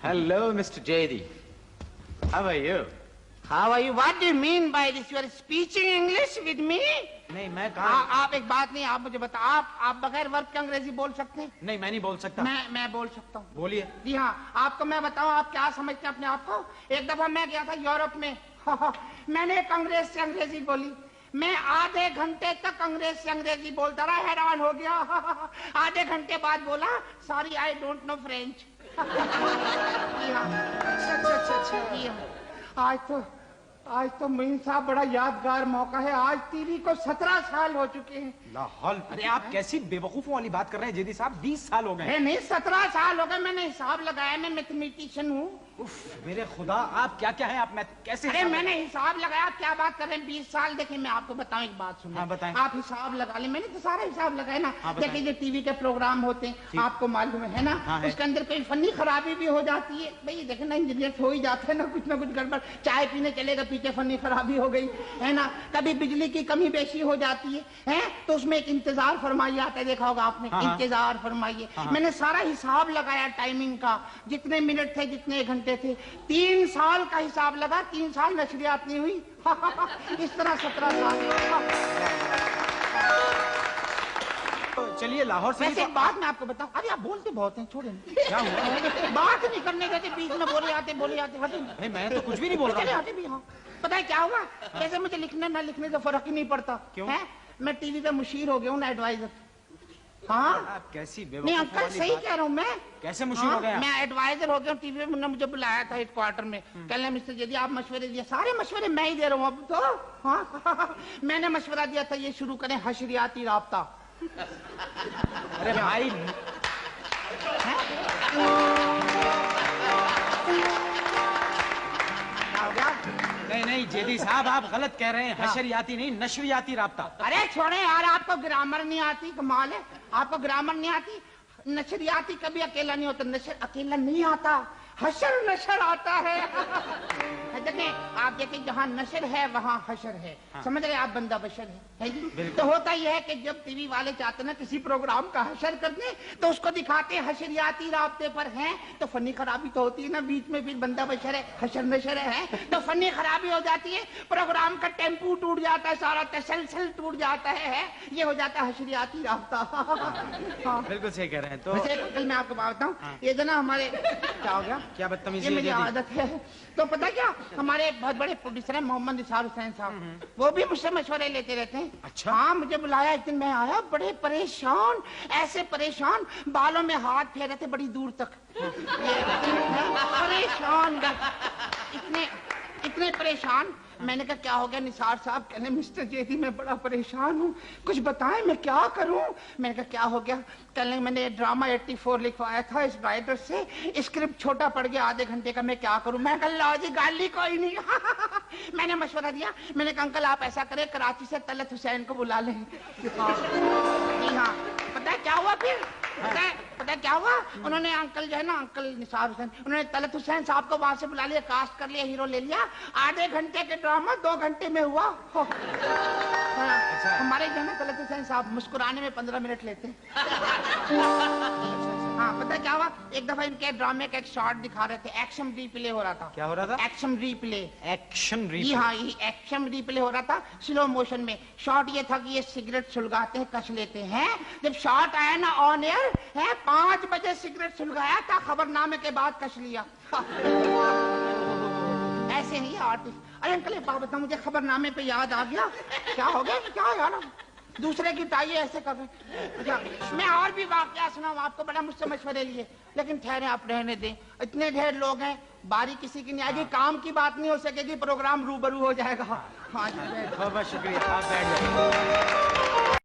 Hello, Mr. Jayadi. How are you? How are you? What do you mean by this? You are speaking English with me? नहीं, मैं कहाँ? आप एक बात नहीं, आप मुझे बताओ, आप बगैर वर्ब के अंग्रेजी बोल सकते हैं? नहीं, मैं नहीं बोल सकता। मैं बोल सकता हूँ। बोलिए। जी हाँ, आपको मैं बताऊँ, आप क्या समझते हैं अपने आप को? एक दफा मैं गया था यूरोप में। मैंने अंग्रेज से अंग्रेजी बोली। मैं आधे घंटे तक अंग्रेज से अंग्रेजी बोलता रहा, हैरान हो गया। आधे घंटे बाद बोला, sorry I don't know French. अच्छा। आज तो मोइन साहब बड़ा यादगार मौका है। आज टीवी को 17 साल हो चुके हैं। लाहौल, अरे आप कैसी बेवकूफों वाली बात कर रहे हैं जेदी साहब? 20 साल हो गए। नहीं 17 साल हो गए, मैंने हिसाब लगाया, मैं मैथमेटिशियन हूँ। मेरे खुदा, आप क्या क्या है? आप कैसे? अरे मैंने हिसाब लगाया, आप क्या बात कर रहे हैं? 20 साल। देखिए मैं आपको बताऊं, एक बात सुनिए। हाँ, बताएं। आप हिसाब लगा ले, मैंने तो सारा हिसाब लगाया ना। हाँ, देखिए जो टीवी के प्रोग्राम होते हैं, आपको मालूम है ना? हाँ, उसके अंदर कोई फनी खराबी भी हो जाती है। भाई देखे ना, इंजीनियर हो ही जाते हैं ना कुछ गड़बड़। चाय पीने चलेगा, पीछे फनी खराबी हो गई है ना। कभी बिजली की कमी बेशी हो जाती है तो उसमें एक इंतजार फरमाइए आता है, देखा होगा आपने। इंतजार फरमाइए। मैंने सारा हिसाब लगाया टाइमिंग का, जितने मिनट थे, जितने घंटे थे। 3 साल का हिसाब लगा, 3 साल नशरियात नहीं हुई। इस तरह 17 साल। चलिए लाहौर से। वैसे एक बात मैं आपको बताऊं, अरे आप बोलते बहुत हैं, छोड़े। क्या हुआ? बात नहीं करने देते, बीच में बोले आते हटे। नहीं, मैं तो कुछ भी नहीं बोल रहा हूँ। हटे भी। हाँ, पता है क्या हुआ? जैसे मुझे लिखने ना लिखने से फर्क ही नहीं पड़ता। क्यों? मैं टीवी पे मुशीर हो गया हूँ ना, एडवाइजर। हाँ, आप कैसी नहीं अंकल सही कह रहा हूँ मैं। कैसे मुशीर हो गया? मैं एडवाइजर हो गया हूँ टीवी में। मुझे बुलाया था हेडक्वार्टर में, कहने मिस्टर यदि आप मशवरे दिए, सारे मशवरे मैं ही दे रहा हूँ अब तो। हाँ, मैंने मशवरा दिया था ये शुरू करें हशरियाती राब्ता। अरे भाई, नहीं जेदी साहब, आप गलत कह रहे हैं। हशरियाती नहीं, नशरियाती राब्ता। अरे छोड़े यार, आपको ग्रामर नहीं आती, कमाल है। आपको ग्रामर नहीं आती। नशरियाती कभी अकेला नहीं होता, नशर अकेला नहीं आता, हशर नशर आता है। देखें, आप देखें, जहाँ नशर है वहाँ हशर है। हाँ। समझ रहे आप? बंदा बशर है जी? तो होता यह है कि जब टीवी वाले चाहते ना किसी प्रोग्राम का हशर कर दे, तो उसको दिखाते हैं हशरियाती राब्ते पर हैं, तो फनी खराबी तो होती है ना बीच में। फिर बंदा बशर है, हशर नशर है, तो फनी खराबी हो जाती है, प्रोग्राम का टेम्पू टूट जाता है, सारा तसलसल टूट जाता है। ये हो जाता है हशरियाती राब्ता। बिल्कुल सही कह रहे हैं। तो कल मैं आपको बात बताऊं, ये जो ना हमारे क्या हो गया, क्या बदतमीजी, ये मेरी आदत है। तो पता क्या, हमारे बहुत बड़े प्रोड्यूसर हैं मोहम्मद निसार हुसैन साहब, वो भी मुझसे मशवरे लेते रहते हैं। अच्छा? हाँ, मुझे बुलाया एक दिन, मैं आया बड़े परेशान, ऐसे परेशान, बालों में हाथ फेर रहे थे बड़ी दूर तक। परेशान, इतने परेशान। मैंने कहा क्या हो गया निसार साहब? कहने मिस्टर जेदी मैं बड़ा परेशान हूँ, कुछ बताएं मैं क्या करूँ? मैंने कहा क्या हो गया? कहने मैंने ड्रामा 84 लिखवाया था इस राइटर से, स्क्रिप्ट छोटा पड़ गया आधे घंटे का, मैं क्या करूँ? मैं कहा लो जी, गाली कोई नहीं। मैंने मशवरा दिया, मैंने कहा अंकल आप ऐसा करें, कराची से तलत हुसैन को बुला लें। जी हाँ, पता है क्या हुआ फिर? पता है क्या हुआ? उन्होंने अंकल जो है ना, अंकल निसार हुसैन, उन्होंने तलत हुसैन साहब को वहां से बुला लिया, कास्ट कर लिया, हीरो ले लिया। आधे घंटे के ड्रामा 2 घंटे में हुआ। हमारे जो है ना तलत हुसैन साहब मुस्कुराने में 15 मिनट लेते हैं। हाँ, पता है क्या हुआ? एक दफा इनके ड्रामे का एक शॉट दिखा रहे थे, एक्शन रीप्ले हो रहा था। क्या हो रहा था? Action replay. Action replay? जी हाँ, ये एक्शन रीप्ले हो रहा था स्लो मोशन में। शॉट ये था कि ये सिगरेट सुलगाते हैं, कस लेते हैं। जब शॉट आया ना ऑन एयर है, 5 बजे सिगरेट सुलगाया था, खबरनामे के बाद कस लिया। ऐसे नहीं आर्टिस्ट। अरे अंकल एक बात बताओ, मुझे खबरनामे पे याद आ गया। क्या हो गया? क्या यार, दूसरे की टाई ऐसे कर रहे। मैं और भी वाकया सुनाऊं आपको, बड़ा मुझसे मशवरे लिए, लेकिन ठहरे आप रहने दें। इतने ढेर लोग हैं, बारी किसी की नहीं आएगी, काम की बात नहीं हो सकेगी, प्रोग्राम रूबरू हो जाएगा। हाँ जी, बहुत शुक्रिया, आप बैठ जाइए।